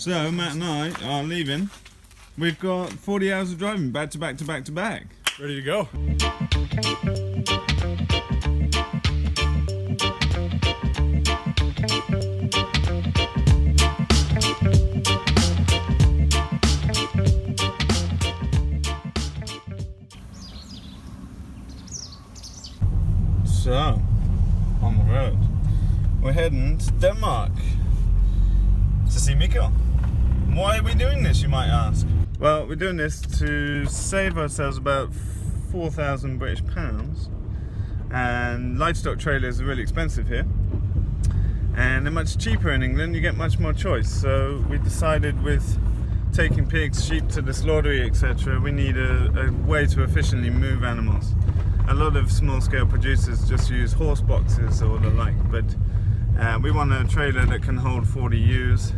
So Matt and I are leaving. We've got 40 hours of driving back to back to back to back. Ready to go. So, on the road, we're heading to Denmark to see Mikkel. Why are we doing this, you might ask? Well, we're doing this to save ourselves about 4,000 British pounds, and livestock trailers are really expensive here, and they're much cheaper in England. You get much more choice. So we decided, with taking pigs, sheep to the slaughtery, etc., we need a way to efficiently move animals. A lot of small-scale producers just use horse boxes or the like, but we want a trailer that can hold 40 ewes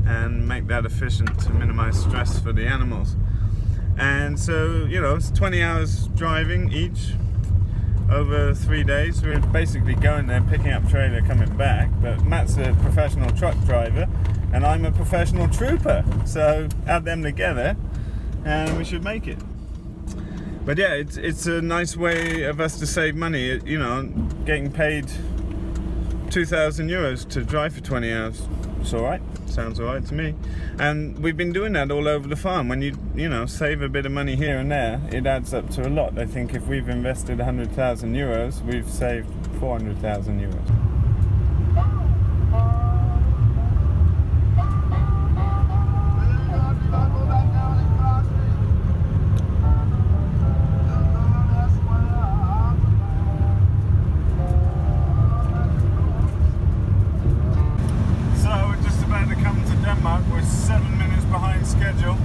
and make that efficient to minimize stress for the animals. And so, you know, it's 20 hours driving each over 3 days. We're basically going there, picking up trailer, coming back. But Matt's a professional truck driver and I'm a professional trooper. So add them together and we should make it. But yeah, it's a nice way of us to save money, you know, getting paid 2,000 euros to drive for 20 hours. It's alright, sounds alright to me. And we've been doing that all over the farm. When you know, save a bit of money here and there, it adds up to a lot. I think if we've invested 100,000 euros, we've saved 400,000 euros. We're 7 minutes behind schedule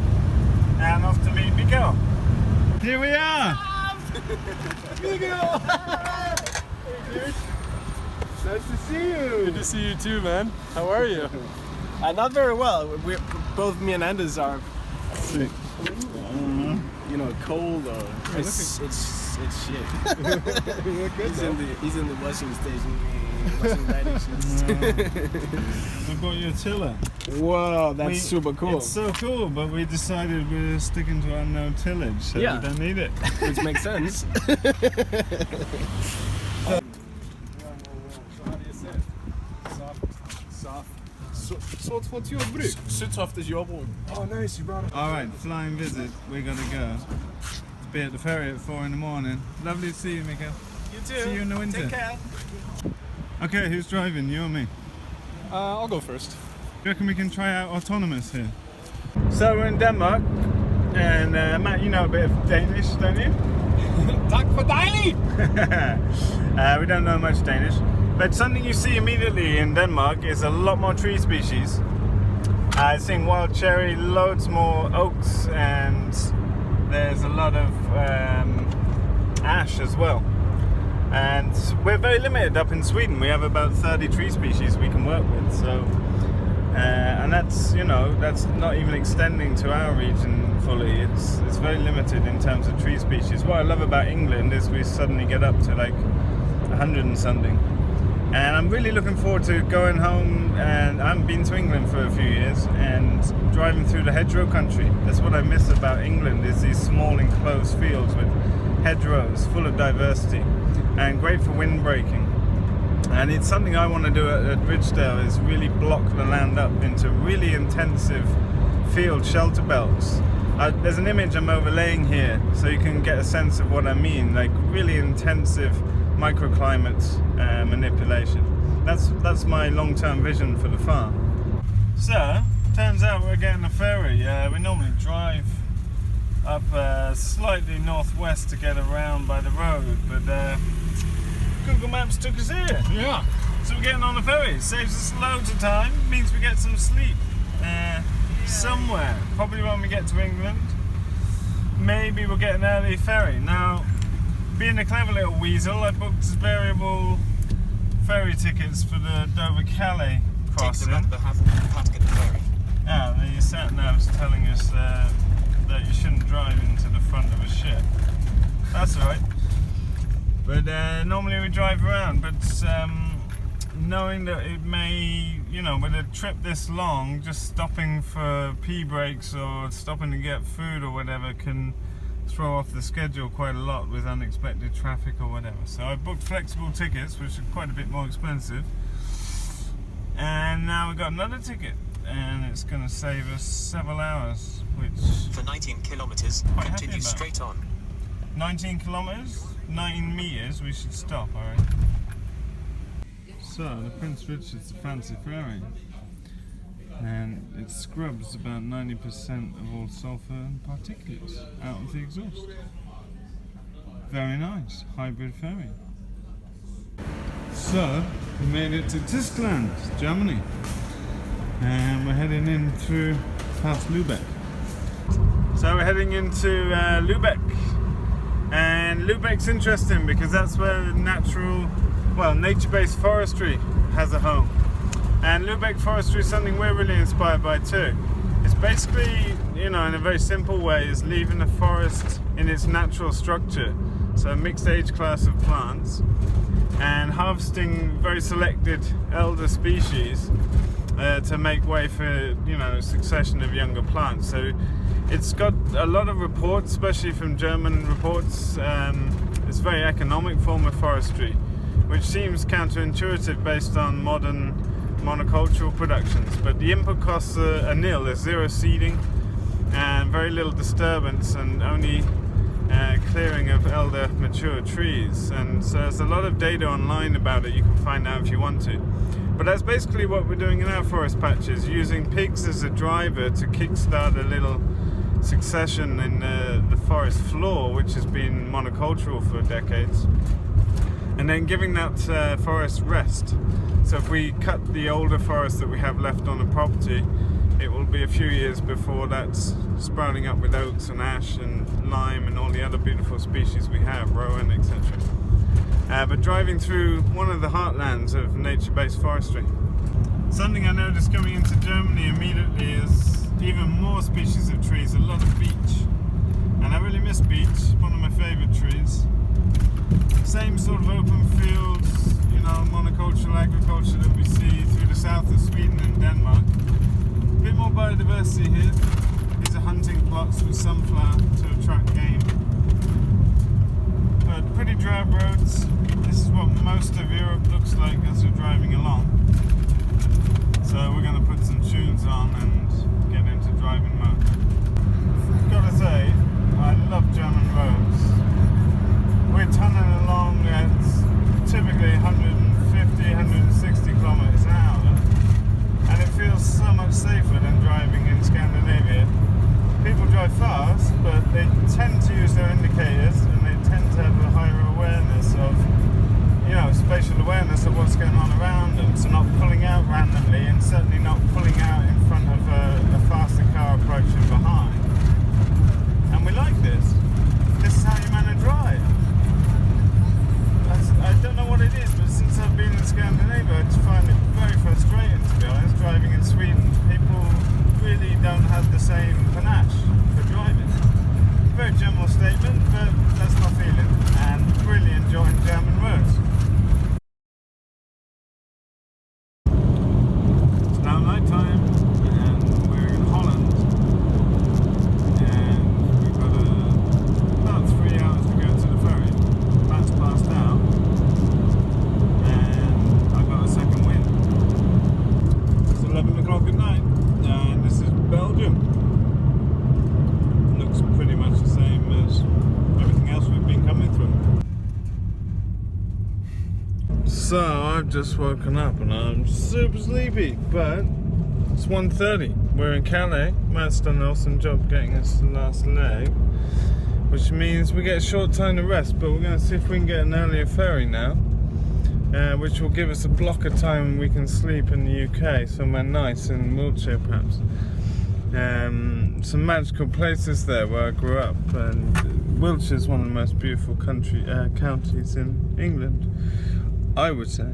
and off to meet Mikkel. Here we are! Mikkel! Hey, dude. Nice to see you! Good to see you too, man. How are you? Not very well. Both me and Anders are, you know, cold or it's shit. He's in the washing station. Washing radishes. I've got your tiller. Whoa, that's super cool. It's so cool, but we decided we're sticking to our no tillage, so we don't need it. Which makes sense. So how do you say it? Soft for jordbruk. Soft as jordbruk. Oh, nice, you brought it. Alright, flying visit. We gotta go. To be at the ferry at 4 in the morning. Lovely to see you, Mikkel. You too. See you in the winter. Take care. Okay, who's driving? You or me? I'll go first. Do you reckon we can try out autonomous here? So we're in Denmark, and Matt, you know a bit of Danish, don't you? Tak for dejlig! We don't know much Danish, but something you see immediately in Denmark is a lot more tree species. Seeing wild cherry, loads more oaks, and there's a lot of ash as well. And we're very limited up in Sweden. We have about 30 tree species we can work with. So, and that's, you know, that's not even extending to our region fully. It's very limited in terms of tree species. What I love about England is we suddenly get up to like 100 and something. And I'm really looking forward to going home, and I haven't been to England for a few years, and driving through the hedgerow country. That's what I miss about England, is these small enclosed fields with hedgerows full of diversity and great for windbreaking. And it's something I want to do at Ridgedale, is really block the land up into really intensive field shelter belts. There's an image I'm overlaying here so you can get a sense of what I mean, like really intensive microclimate manipulation. That's my long-term vision for the farm. So, turns out we're getting a ferry. We normally drive up slightly northwest to get around by the road, but Google Maps took us here. Yeah. So we're getting on a ferry. It saves us loads of time, means we get some sleep somewhere. Probably when we get to England. Maybe we'll get an early ferry. Now, being a clever little weasel, I booked variable ferry tickets for the Dover-Calais crossing. Take the ferry. Yeah, the sat-nav's telling us that you shouldn't drive into the front of a ship. That's alright. But normally we drive around, but knowing that it may, you know, with a trip this long, just stopping for pee breaks or stopping to get food or whatever can throw off the schedule quite a lot with unexpected traffic or whatever. So I booked flexible tickets, which are quite a bit more expensive, and now we've got another ticket, and it's going to save us several hours, which For 19 kilometers, Quite happy continue about. straight on. 19 kilometers, 19 meters, we should stop, alright. So, the Prince Richard's a fancy ferry, and it scrubs about 90% of all sulphur and particulates out of the exhaust. Very nice, hybrid ferry. So, we made it to Tyskland, Germany, and we're heading in through past Lübeck. So we're heading into Lübeck, and Lübeck's interesting because that's where nature-based forestry has a home. And Lübeck forestry is something we're really inspired by too. It's basically, you know, in a very simple way, is leaving the forest in its natural structure, so a mixed age class of plants, and harvesting very selected elder species to make way for, you know, a succession of younger plants. So it's got a lot of reports, especially from German reports. It's a very economic form of forestry, which seems counterintuitive based on modern monocultural productions. But the input costs are nil. There's zero seeding and very little disturbance, and only clearing of elder mature trees. And so there's a lot of data online about it. You can find out if you want to. But that's basically what we're doing in our forest patches, using pigs as a driver to kickstart a little succession in the forest floor, which has been monocultural for decades, and then giving that forest rest. So if we cut the older forest that we have left on the property, it will be a few years before that's sprouting up with oaks and ash and lime and all the other beautiful species we have, rowan, etc. But driving through one of the heartlands of nature-based forestry. Something I noticed coming into Germany immediately is even more species of trees, a lot of beech. And I really miss beech, one of my favourite trees. Same sort of open fields, you know, monocultural agriculture that we see through the south of Sweden and Denmark. A bit more biodiversity here. These are hunting plots with sunflower to attract game. But pretty drab roads. This is what most of Europe looks like as we're driving along. So we're going to put some tunes on and get into driving mode. I've got to say, I love German roads. We're tunneling along at typically 150, 160 kilometers an hour, and it feels so much safer than driving in Scandinavia. People drive fast, but they tend to use their indicators, and they tend to have a higher awareness of, you know, spatial awareness of what's going on around them, so not pulling out randomly, and certainly not pulling out in front of a faster car approaching behind. And we like this. This is how you man to drive. I don't know what it is, but since I've been in Scandinavia, I just find it very frustrating, to be honest, driving in Sweden. People really don't have the same panache for driving. Very general statement, but that's my feeling, and really enjoying German roads. It's now night time, and we're in Holland, and we've got about 3 hours to go to the ferry. That's passed out, and I've got a second wind. It's 11 o'clock at night, and this is Belgium. Looks pretty much the same as everything else we've been coming through. So I've just woken up and I'm super sleepy, but it's 1:30. We're in Calais. Matt's done an awesome job getting us the last leg, which means we get a short time to rest, but we're going to see if we can get an earlier ferry now, which will give us a block of time when we can sleep in the UK, somewhere nice in Wiltshire perhaps. Some magical places there where I grew up, and Wiltshire is one of the most beautiful counties in England, I would say.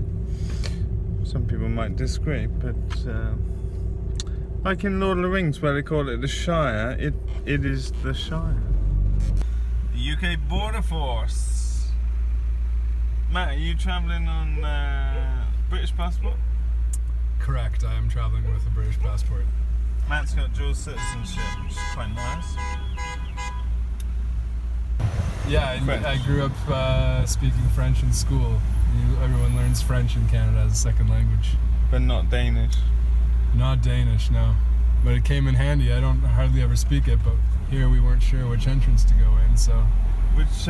Some people might disagree, but like in Lord of the Rings where they call it the Shire, it is the Shire. The UK Border Force. Matt, are you travelling on British passport? Correct, I am traveling with a British passport. Matt's got dual citizenship, which is quite nice. Yeah, French. I grew up speaking French in school. Everyone learns French in Canada as a second language. But not Danish. Not Danish, no. But it came in handy. I don't hardly ever speak it, but here we weren't sure which entrance to go in, so... Which,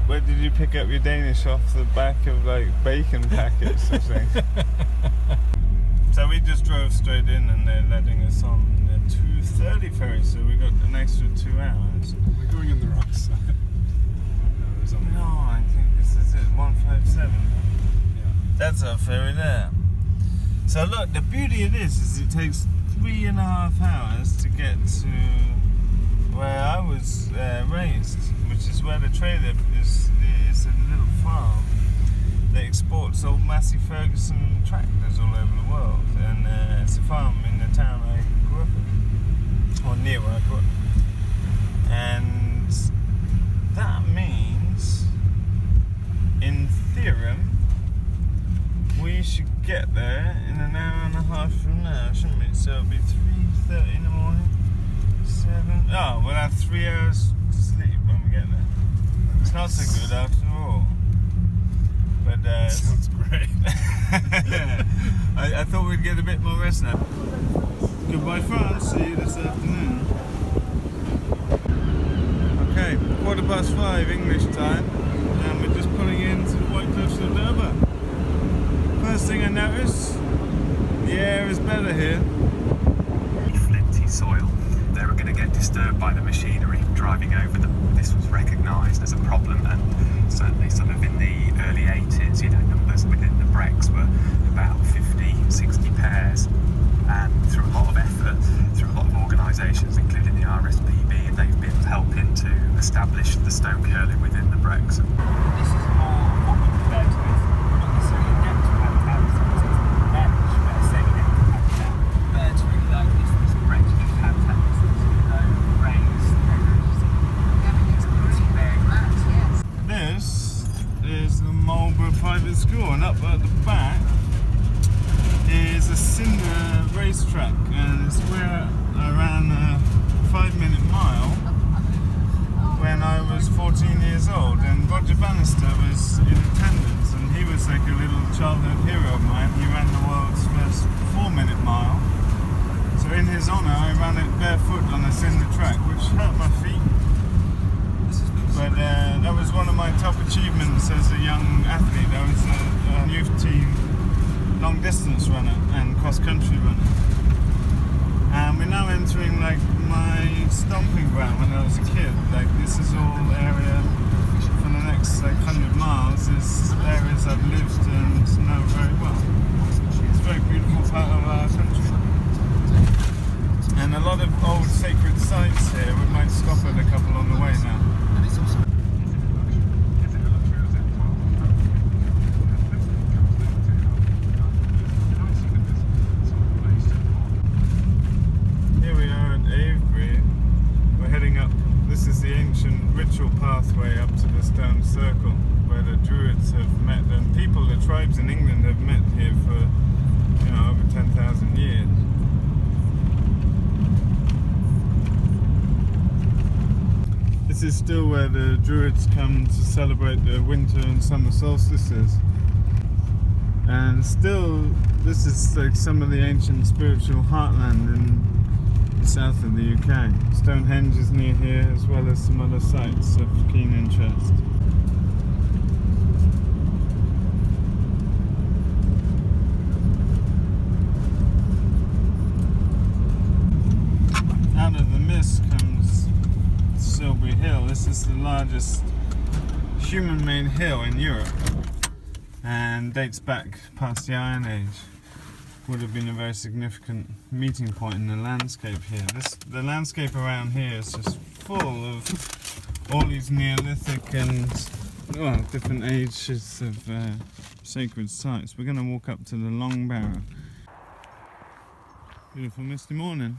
where did you pick up your Danish? Off the back of, like, bacon packets, I think. So we just drove straight in and they're letting us on the 2:30 ferry, so we got an extra 2 hours. We're going in the wrong side. No, there's only... No, I think this is it, 157. Yeah. That's our ferry there. So look, the beauty of this is it takes 3.5 hours to get to where I was raised, which is where the trailer is. It's a little farm that exports old Massey Ferguson tractors all over the world, and it's a farm in the town I grew up in, or near where I grew up. And that means, in theorem, we should get there in an hour and a half from now, shouldn't we? So it'll be 3:30 in the morning, 7. Oh, we'll have 3 hours to sleep when we get there. It's not so good after all. But Sounds great. I thought we'd get a bit more rest now. Goodbye France, see you this afternoon. Okay, 5:15 English time, and we're just pulling into the White Cliffs of Dover. First thing I notice, the air is better here. Flinty soil. They were going to get disturbed by the machinery driving over them. This was recognised as a problem, and certainly sort of in the early 80s, numbers within the Brecks were about 50, 60 pairs. And through a lot of effort, through a lot of organisations, including the RSPB, they've been helping to establish the stone curling within the Brecks. This is more what we refer to as not necessarily natural habitats, it's managed, but semi-natural habitat. Birds really like this regenerative habitat, raised, This is the Marlborough Private School, and up at the back is a cinder racetrack, and it's where I ran a 5-minute mile when I was 14 years old, and Roger Bannister was in attendance, and he was like a little childhood hero of mine. He ran the world's first 4-minute mile. So in his honour, I ran it barefoot on a cinder track, which hurt my feet. But that was one of my top achievements as a young athlete. I was a youth team long distance runner and cross country runner. And we're now entering like my stomping ground when I was a kid. Like this is all area for the next like 100 miles is areas I've lived and know very well. It's a very beautiful part of our country. And a lot of old sacred sites here. We might stop at a couple on the way now. Here we are at Avebury. We're heading up. This is the ancient ritual pathway up to the stone circle where the Druids have met, and people, the tribes in England have met here for, over 10,000 years. This is still where the Druids come to celebrate the winter and summer solstices. And still, this is like some of the ancient spiritual heartland in the south of the UK. Stonehenge is near here, as well as some other sites of keen interest. Out of the mist comes Silbury Hill. This is the largest human-made hill in Europe and dates back past the Iron Age. Would have been a very significant meeting point in the landscape here. The landscape around here is just full of all these Neolithic and different ages of sacred sites. We're going to walk up to the Long Barrow. Beautiful misty morning.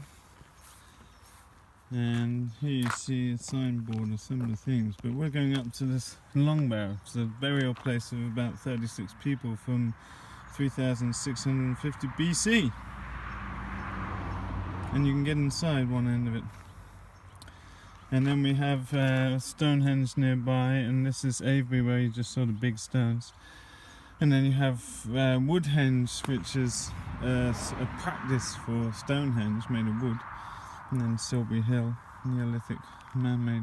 And here you see a signboard or similar things, but we're going up to this long barrow. It's a burial place of about 36 people from 3650 BC. And you can get inside one end of it. And then we have Stonehenge nearby, and this is Avebury where you just saw the big stones. And then you have Woodhenge, which is a practice for Stonehenge made of wood. And then Silbury Hill, Neolithic man-made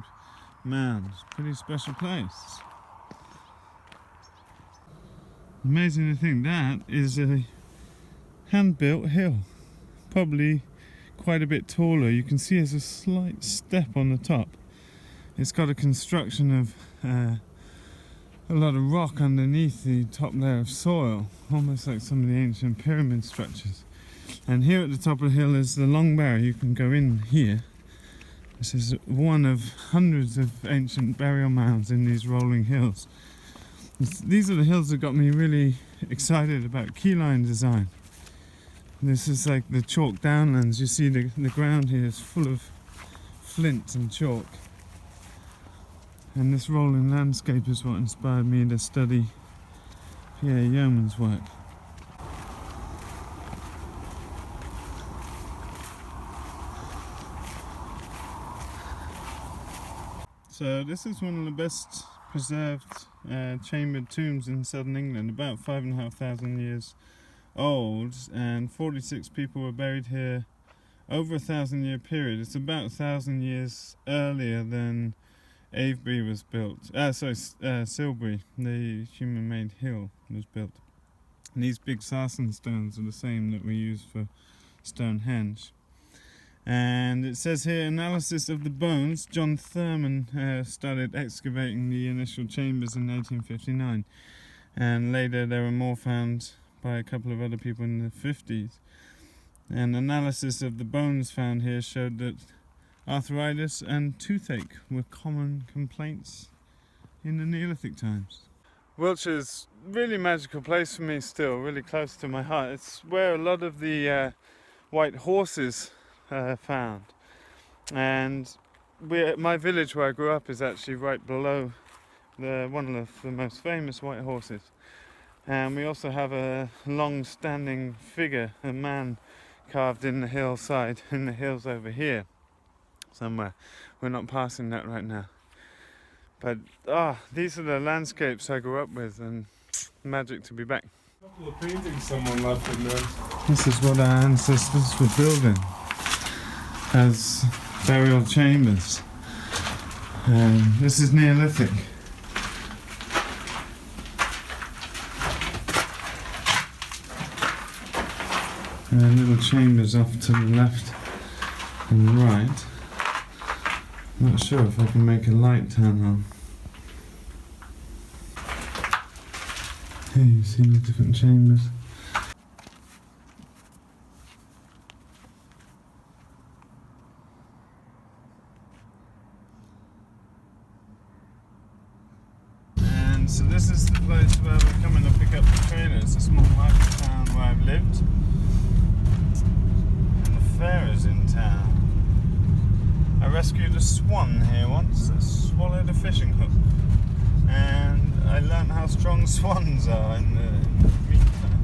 mounds. Pretty special place. Amazing to think that is a hand-built hill. Probably quite a bit taller. You can see there's a slight step on the top. It's got a construction of a lot of rock underneath the top layer of soil, almost like some of the ancient pyramid structures. And here at the top of the hill is the long barrow. You can go in here. This is one of hundreds of ancient burial mounds in these rolling hills. These are the hills that got me really excited about Keyline design. This is like the chalk downlands. You see the ground here is full of flint and chalk. And this rolling landscape is what inspired me to study Pierre Yeoman's work. So this is one of the best preserved chambered tombs in southern England, about 5,500 years old, and 46 people were buried here over a 1,000-year period. It's about 1,000 years earlier than Avebury was built. Silbury, the human-made hill, was built. And these big sarsen stones are the same that we use for Stonehenge. And it says here, analysis of the bones. John Thurman started excavating the initial chambers in 1859, and later there were more found by a couple of other people in the 50s. And analysis of the bones found here showed that arthritis and toothache were common complaints in the Neolithic times. Wiltshire's really a magical place for me still, really close to my heart. It's where a lot of the white horses found, and my village where I grew up is actually right below one of the most famous white horses. And we also have a long-standing figure, a man carved in the hillside, in the hills over here somewhere. We're not passing that right now. But these are the landscapes I grew up with, and magic to be back. A couple of paintings someone left in there. This is what our ancestors were building as burial chambers. This is Neolithic. Little chambers off to the left and right. Not sure if I can make a light turn on. Here you see the different chambers. And so this is the place where we're coming to pick up the trailer. It's a small market town where I've lived. Fair is in town. I rescued a swan here once that swallowed a fishing hook, and I learnt how strong swans are in the meantime.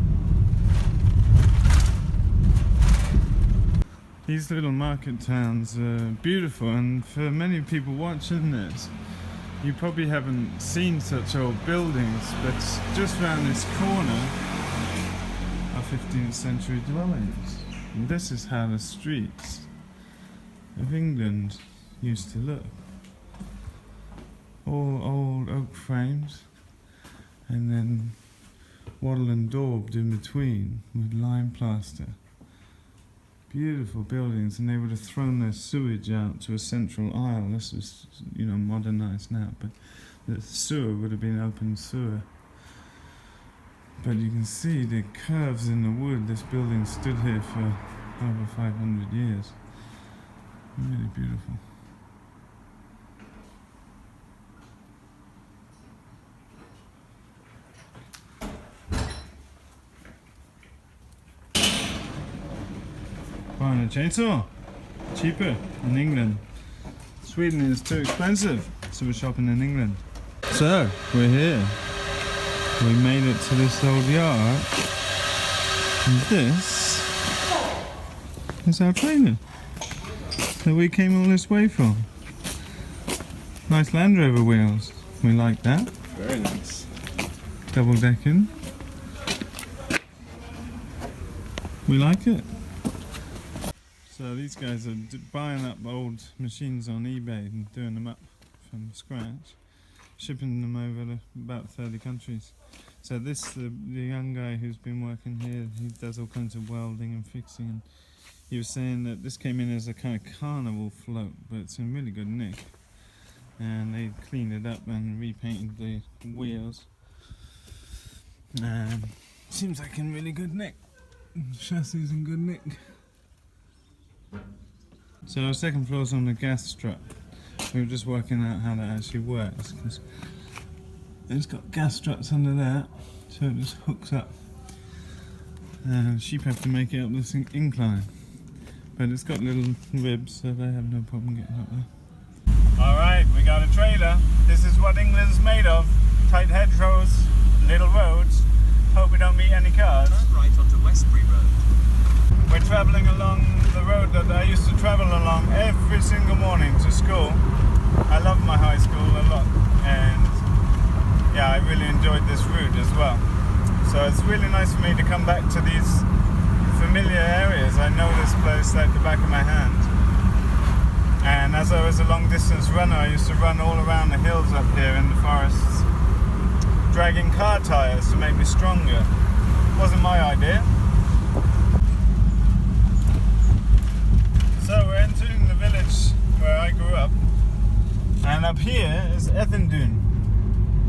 These little market towns are beautiful, and for many people watching this, you probably haven't seen such old buildings, but just around this corner are 15th century dwellings. And this is how the streets of England used to look. All old oak frames, and then wattle and daubed in between with lime plaster. Beautiful buildings, and they would have thrown their sewage out to a central aisle. This is, modernized now, but the sewer would have been open sewer. But you can see the curves in the wood. This building stood here for over 500 years. Really beautiful. Buying a chainsaw? Cheaper in England. Sweden is too expensive, so we're shopping in England. So, we're here. We made it to this old yard. And this is our trailer that we came all this way from. Nice Land Rover wheels. We like that. Very nice. Double decking. We like it. So these guys are buying up old machines on eBay and doing them up from scratch, shipping them over to about 30 countries. So this, the young guy who's been working here, he does all kinds of welding and fixing, and he was saying that this came in as a kind of carnival float, but it's in really good nick. And they cleaned it up and repainted the wheels. Seems like in really good nick. The chassis is in good nick. So our second floor's on the gas strut. We were just working out how that actually works, because it's got gas struts under there, so it just hooks up. Sheep have to make it up this incline, but it's got little ribs, so they have no problem getting up there. Alright, we got a trailer. This is what England's made of. Tight hedgerows, little roads. Hope we don't meet any cars. Turn right onto Westbury Road. We're travelling along the road that I used to travel along every single morning to school. I love my high school a lot, and yeah, I really enjoyed this route as well. So it's really nice for me to come back to these familiar areas. I know this place like the back of my hand. And as I was a long distance runner, I used to run all around the hills up here in the forests, dragging car tyres to make me stronger. Wasn't my idea. So we're entering the village where I grew up, and up here is Ethandune,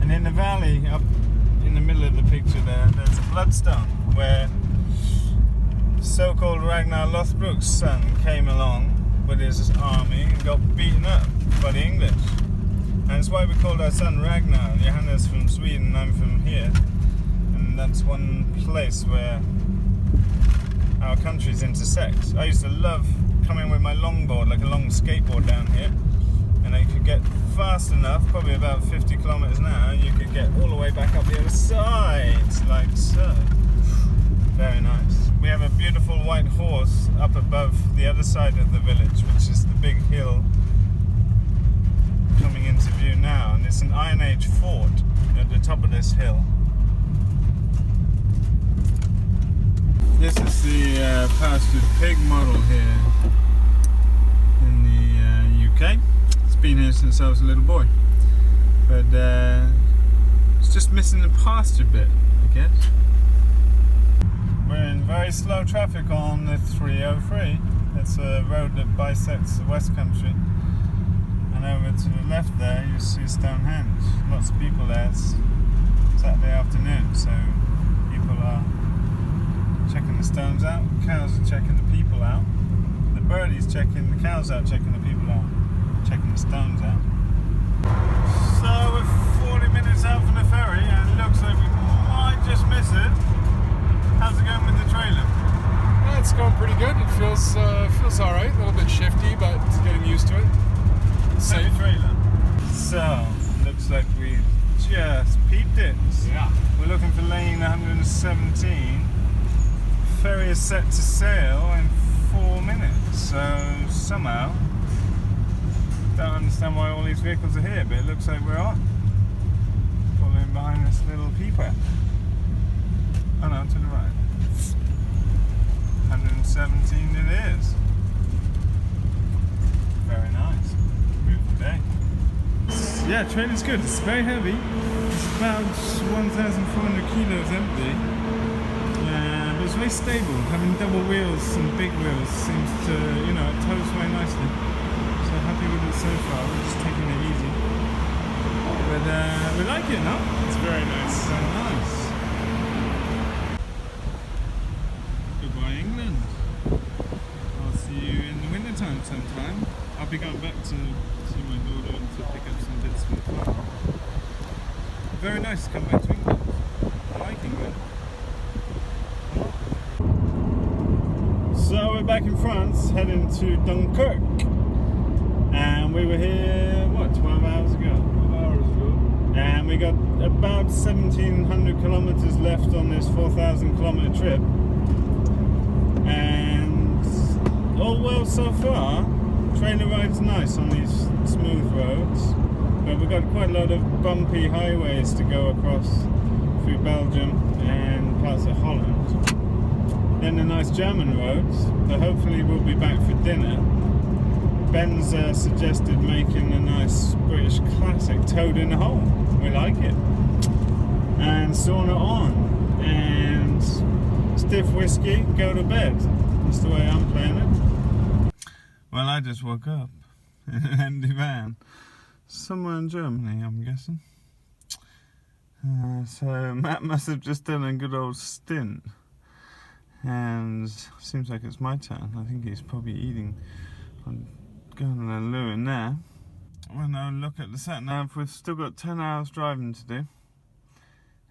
and in the valley up in the middle of the picture there's a bloodstone where so-called Ragnar Lothbrok's son came along with his army and got beaten up by the English. And that's why we called our son Ragnar. Johanna's from Sweden, I'm from here, and that's one place where our countries intersect. I used to love coming with my longboard, like a long skateboard down here, and I could get fast enough, probably about 50 kilometers an hour, you could get all the way back up the other side, like so. Very nice. We have a beautiful white horse up above the other side of the village, which is the big hill coming into view now, and it's an Iron Age fort at the top of this hill. This is the pastured pig model here in the UK. It's been here since I was a little boy, but it's just missing the pasture bit, I guess. We're in very slow traffic on the 303. It's a road that bisects the West Country. And over to the left there you see Stonehenge. Lots of people there. It's Saturday afternoon, so people are checking the stones out. Cows are checking the people out. The birdies checking the cows out, checking the people out, checking the stones out. So we're 40 minutes out from the ferry, and it looks like we might just miss it. How's it going with the trailer? Yeah, it's going pretty good. It feels all right. A little bit shifty, but getting used to it. Safe trailer. So looks like we just peeped it. Yeah. We're looking for lane 117. Ferry is set to sail in 4 minutes. So somehow, don't understand why all these vehicles are here, but it looks like we're on. Following behind this little peeper. Oh no, to the right. 117 it is. Very nice. Beautiful day. Yeah, trailer's good. It's very heavy. It's about 1,400 kilos empty. But it's very stable. Having double wheels and big wheels seems to, it tows very nicely. So happy with it so far. We're just taking it easy. But we like it, no? It's very nice. Very nice. Goodbye, England. I'll see you in the wintertime sometime. I'll be going back to see my daughter and to pick up some bits from the farm. Very nice to come back to England. I like England. So we're back in France, heading to Dunkirk. And we were here, what, 12 hours ago? 12 hours ago. And we got about 1,700 kilometers left on this 4,000 kilometer trip. And all well so far. Trailer ride's nice on these smooth roads, but we've got quite a lot of bumpy highways to go across through Belgium and parts of Holland. Then the nice German roads, but hopefully we'll be back for dinner. Ben's suggested making a nice British classic, toad in the hole. We like it. And sauna on, and stiff whiskey, go to bed. That's the way I'm playing it. Well, I just woke up in an empty van, somewhere in Germany, I'm guessing. So Matt must have just done a good old stint, and seems like it's my turn. I think he's probably eating on Garnering Lewin there. When I look at the sat nav, we've still got 10 hours driving to do,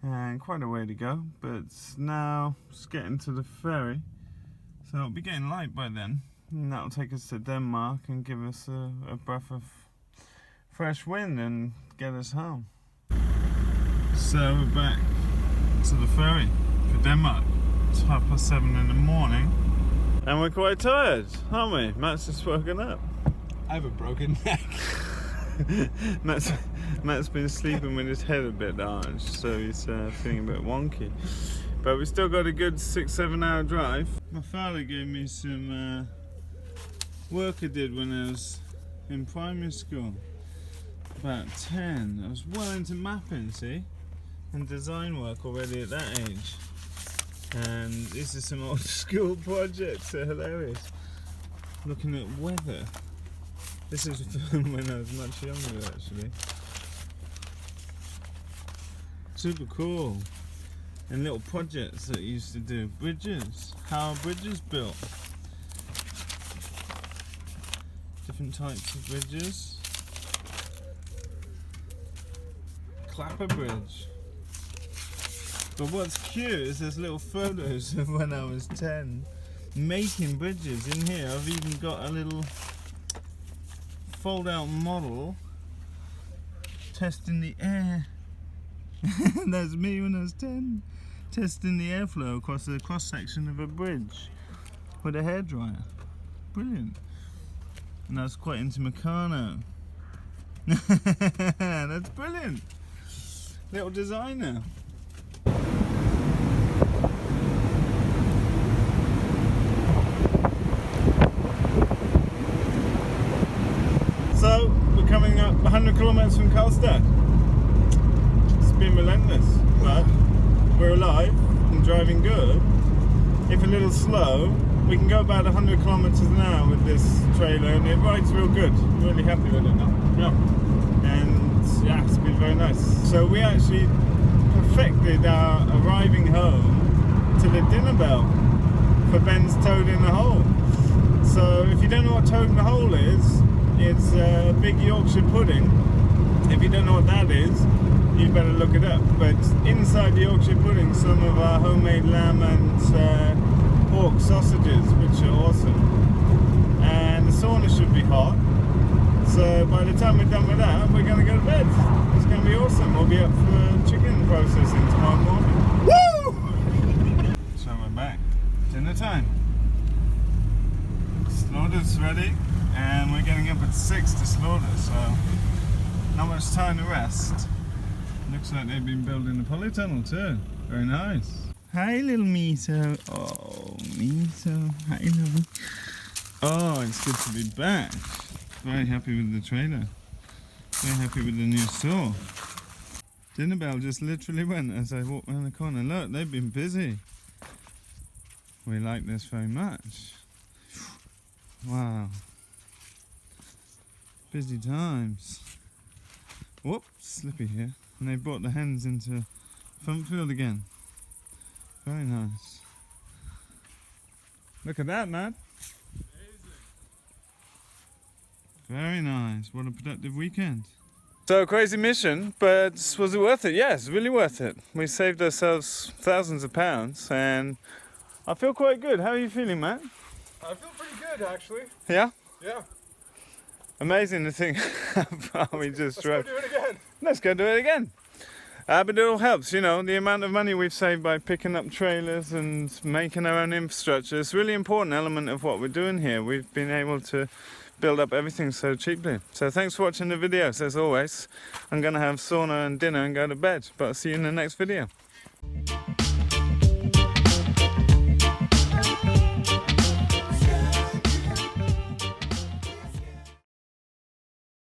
and quite a way to go. But now just getting to the ferry, so it'll be getting light by then. And that'll take us to Denmark and give us a breath of fresh wind and get us home. So we're back to the ferry for Denmark. It's 7:30 in the morning. And we're quite tired, aren't we? Matt's just woken up. I have a broken neck. Matt's been sleeping with his head a bit arched, so he's feeling a bit wonky. But we still got a good 6-7 hour drive. My father gave me some work I did when I was in primary school, about 10. I was well into mapping, see, and design work already at that age. And these are some old school projects, they're hilarious. Looking at weather. This is from when I was much younger, actually. Super cool. And little projects that I used to do. Bridges, how are bridges built? Different types of bridges. Clapper bridge. But what's cute is there's little photos of when I was 10 making bridges. In here I've even got a little fold out model testing the air. That's me when I was 10, testing the airflow across the cross section of a bridge with a hairdryer. Brilliant. And I was quite into Meccano. That's brilliant. Little designer. So we're coming up 100 kilometers from Karlstad. It's been relentless, but we're alive and driving good. If a little slow, we can go about 100 kilometers an hour with this trailer, and it rides real good. I'm really happy with it now. Yeah. And yeah, it's been very nice. So we actually perfected our arriving home to the dinner bell for Ben's Toad in the Hole. So if you don't know what Toad in the Hole is, it's a big Yorkshire pudding. If you don't know what that is, you better look it up. But inside the Yorkshire pudding, some of our homemade lamb and pork sausages, which are awesome. And the sauna should be hot. So by the time we're done with that, we're going to go to bed. It's going to be awesome. We'll be up for chicken processing tomorrow morning. Woo! So we're back. Dinner time. Slaughter's ready, and we're getting up at 6 to slaughter, so not much time to rest. Looks like they've been building the polytunnel too. Very nice. Hi little Miso. Oh, Miso. Hi lovely. Oh, it's good to be back. Very happy with the trailer. Very happy with the new saw. Dinner bell just literally went as I walked around the corner. Look, they've been busy. We like this very much. Wow. Busy times. Whoops, slippy here. And they brought the hens into front field again. Very nice. Look at that, man. Very nice. What a productive weekend. So crazy mission, but was it worth it? Yes, really worth it. We saved ourselves thousands of pounds, and I feel quite good. How are you feeling, Matt? I feel pretty good, actually. Yeah? Yeah. Amazing to think how far we just drove. Let's go do it again. Let's go do it again. But it all helps, you know, the amount of money we've saved by picking up trailers and making our own infrastructure is a really important element of what we're doing here. We've been able to build up everything so cheaply. So thanks for watching the videos. As always, I'm going to have sauna and dinner and go to bed, but I'll see you in the next video.